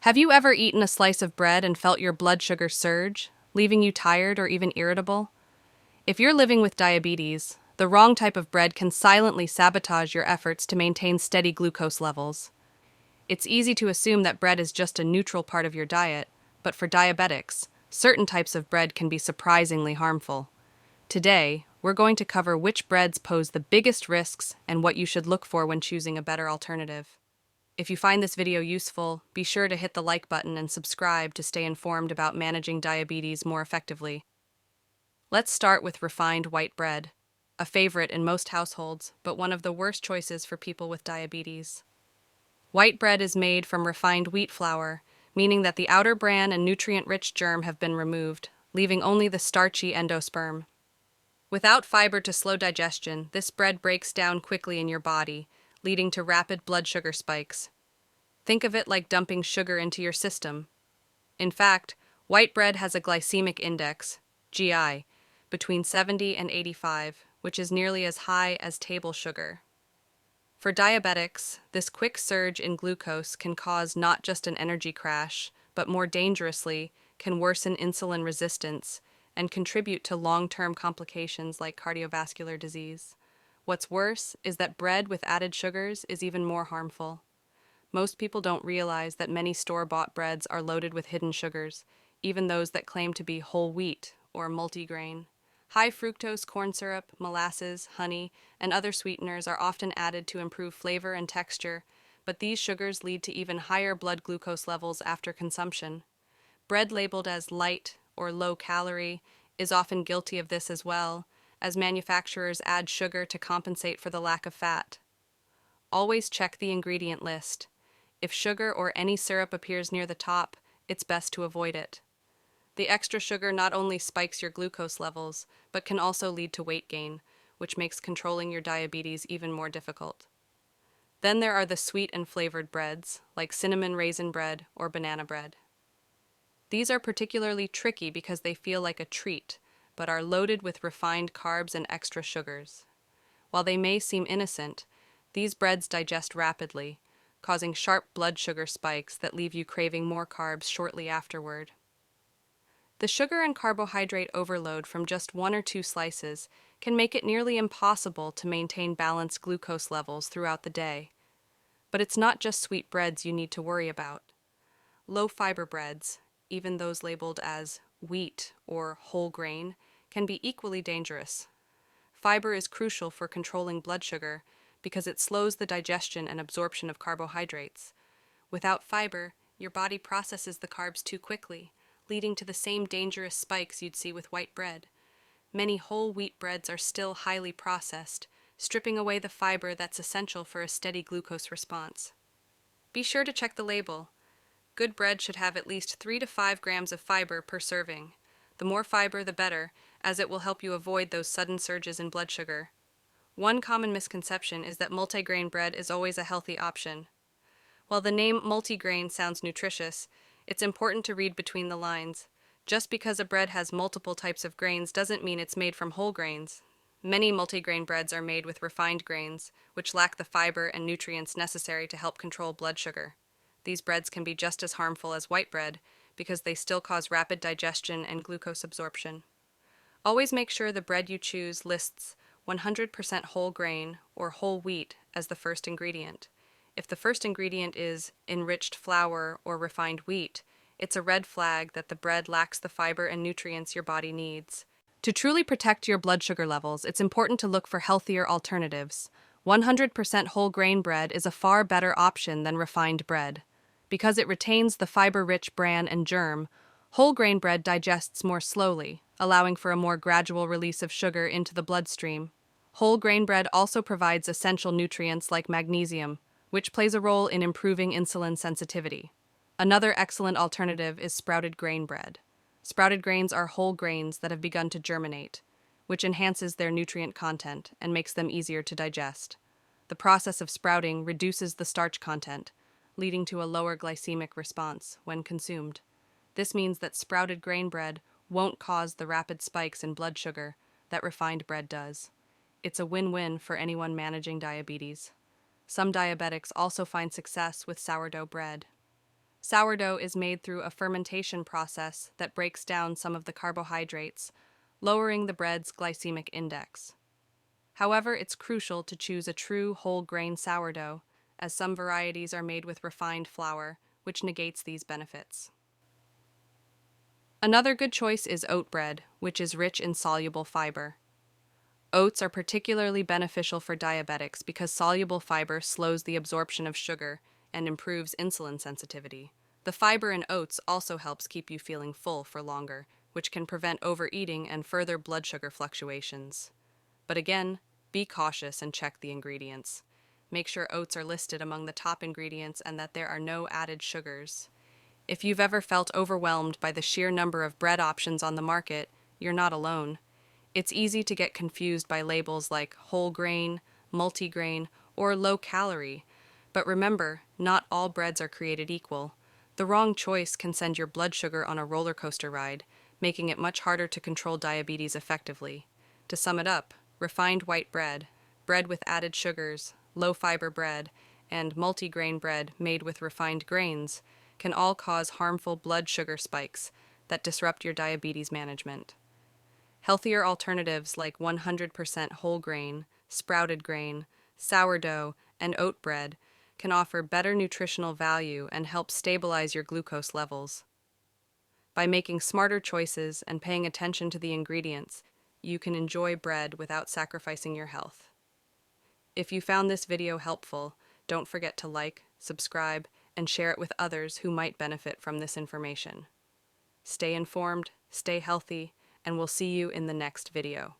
Have you ever eaten a slice of bread and felt your blood sugar surge, leaving you tired or even irritable? If you're living with diabetes, the wrong type of bread can silently sabotage your efforts to maintain steady glucose levels. It's easy to assume that bread is just a neutral part of your diet, but for diabetics, certain types of bread can be surprisingly harmful. Today, we're going to cover which breads pose the biggest risks and what you should look for when choosing a better alternative. If you find this video useful, be sure to hit the like button and subscribe to stay informed about managing diabetes more effectively. Let's start with refined white bread, a favorite in most households, but one of the worst choices for people with diabetes. White bread is made from refined wheat flour, meaning that the outer bran and nutrient-rich germ have been removed, leaving only the starchy endosperm. Without fiber to slow digestion, this bread breaks down quickly in your body, leading to rapid blood sugar spikes. Think of it like dumping sugar into your system. In fact, white bread has a glycemic index, GI, between 70 and 85, which is nearly as high as table sugar. For diabetics, this quick surge in glucose can cause not just an energy crash, but more dangerously, can worsen insulin resistance and contribute to long-term complications like cardiovascular disease. What's worse is that bread with added sugars is even more harmful. Most people don't realize that many store-bought breads are loaded with hidden sugars, even those that claim to be whole wheat or multigrain. High fructose corn syrup, molasses, honey, and other sweeteners are often added to improve flavor and texture, but these sugars lead to even higher blood glucose levels after consumption. Bread labeled as light or low-calorie is often guilty of this as well, as manufacturers add sugar to compensate for the lack of fat. Always check the ingredient list. If sugar or any syrup appears near the top, it's best to avoid it. The extra sugar not only spikes your glucose levels, but can also lead to weight gain, which makes controlling your diabetes even more difficult. Then there are the sweet and flavored breads, like cinnamon raisin bread or banana bread. These are particularly tricky because they feel like a treat, but are loaded with refined carbs and extra sugars. While they may seem innocent, these breads digest rapidly, causing sharp blood sugar spikes that leave you craving more carbs shortly afterward. The sugar and carbohydrate overload from just one or two slices can make it nearly impossible to maintain balanced glucose levels throughout the day. But it's not just sweet breads you need to worry about. Low-fiber breads, even those labeled as wheat or whole grain, can be equally dangerous. Fiber is crucial for controlling blood sugar because it slows the digestion and absorption of carbohydrates. Without fiber, your body processes the carbs too quickly, leading to the same dangerous spikes you'd see with white bread. Many whole wheat breads are still highly processed, stripping away the fiber that's essential for a steady glucose response. Be sure to check the label. Good bread should have at least 3 to 5 grams of fiber per serving. The more fiber, the better, as it will help you avoid those sudden surges in blood sugar. One common misconception is that multigrain bread is always a healthy option. While the name multigrain sounds nutritious, it's important to read between the lines. Just because a bread has multiple types of grains doesn't mean it's made from whole grains. Many multigrain breads are made with refined grains, which lack the fiber and nutrients necessary to help control blood sugar. These breads can be just as harmful as white bread because they still cause rapid digestion and glucose absorption. Always make sure the bread you choose lists 100% whole grain or whole wheat as the first ingredient. If the first ingredient is enriched flour or refined wheat, it's a red flag that the bread lacks the fiber and nutrients your body needs. To truly protect your blood sugar levels, it's important to look for healthier alternatives. 100% whole grain bread is a far better option than refined bread. Because it retains the fiber-rich bran and germ, whole grain bread digests more slowly, allowing for a more gradual release of sugar into the bloodstream. Whole grain bread also provides essential nutrients like magnesium, which plays a role in improving insulin sensitivity. Another excellent alternative is sprouted grain bread. Sprouted grains are whole grains that have begun to germinate, which enhances their nutrient content and makes them easier to digest. The process of sprouting reduces the starch content, leading to a lower glycemic response when consumed. This means that sprouted grain bread won't cause the rapid spikes in blood sugar that refined bread does. It's a win-win for anyone managing diabetes. Some diabetics also find success with sourdough bread. Sourdough is made through a fermentation process that breaks down some of the carbohydrates, lowering the bread's glycemic index. However, it's crucial to choose a true whole grain sourdough, as some varieties are made with refined flour, which negates these benefits. Another good choice is oat bread, which is rich in soluble fiber. Oats are particularly beneficial for diabetics because soluble fiber slows the absorption of sugar and improves insulin sensitivity. The fiber in oats also helps keep you feeling full for longer, which can prevent overeating and further blood sugar fluctuations. But again, be cautious and check the ingredients. Make sure oats are listed among the top ingredients and that there are no added sugars. If you've ever felt overwhelmed by the sheer number of bread options on the market, you're not alone. It's easy to get confused by labels like whole grain, multigrain, or low calorie. But remember, not all breads are created equal. The wrong choice can send your blood sugar on a roller coaster ride, making it much harder to control diabetes effectively. To sum it up, refined white bread, bread with added sugars, low fiber bread, and multigrain bread made with refined grains can all cause harmful blood sugar spikes that disrupt your diabetes management. Healthier alternatives like 100% whole grain, sprouted grain, sourdough, and oat bread can offer better nutritional value and help stabilize your glucose levels. By making smarter choices and paying attention to the ingredients, you can enjoy bread without sacrificing your health. If you found this video helpful, don't forget to like, subscribe, and share it with others who might benefit from this information. Stay informed, stay healthy, and we'll see you in the next video.